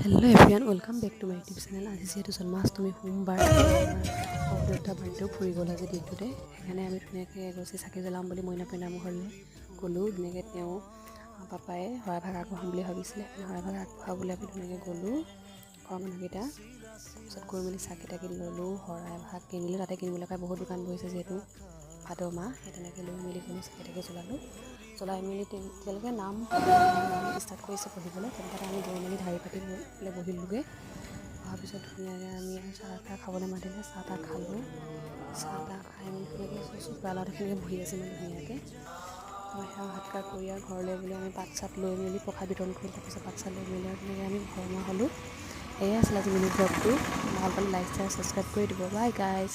Hello' everyone, welcome back to my YouTube channel. আজি যিহেতু জন্মাষ্টমী সোমবাৰ, সহদেউতা বাৰ্থডেও ফুৰি গ'ল আজি দিনটোতে। সেইকাৰণে আমি ধুনীয়াকৈ এগছি চাকি জ্বলাম বুলি মইনাপী নামঘৰলৈ গ'লোঁ। ধুনীয়াকৈ তেওঁ পাপাই শৰাই ভাগ আগবঢ়াম বুলি ভাবিছিলে, সেইকাৰণে শৰাই ভাগ আগবঢ়াবলৈ আমি ধুনীয়াকৈ গ'লোঁ ঘৰৰ মানুহকেইটা। তাৰপিছত গৈ মেলি চাকি তাকি ল'লোঁ, শৰাই ভাগ কিনিলোঁ। তাতে কিনিবলৈ পাই বহুত দোকান বহিছে, যিহেতু ভাদ মাহ, সেই তেনেকৈ লৈ মেলি গ'লোঁ, চাকি তাকি জ্বলাই মেলি তেতিয়ালৈকে নাম ষ্টাৰ্ট কৰিছে পঢ়িবলৈ। তেনেকৈ আমি গৈ মেলি ঢাৰি পাতি বহিলোঁগৈ। অহাৰ পিছত ধুনীয়াকৈ আমি চাহ তাহ খাবলৈ মাতিলে, চাহ তাহ খালোঁ। চাহ তাহ খাই মেলি ধুনীয়াকৈ চোতালত সেইখিনিকে বহি আছে ইমান ধুনীয়াকৈ। সেৱা সৎকাৰ কৰি আৰু ঘৰলৈ বুলি আমি পাত চাত লৈ মেলি প্ৰসাদ বিতৰণ কৰিলোঁ। তাৰপিছত পাত চাত লৈ মেলি আৰু ধুনীয়াকৈ আমি ঘৰমুৱা হ'লোঁ। এয়াই আছিলে আজি মিনি ব্লগটো। ভাল পালে লাইক শ্বেয়াৰ ছাবস্ক্ৰাইব কৰি দিব। বাই গাইজ।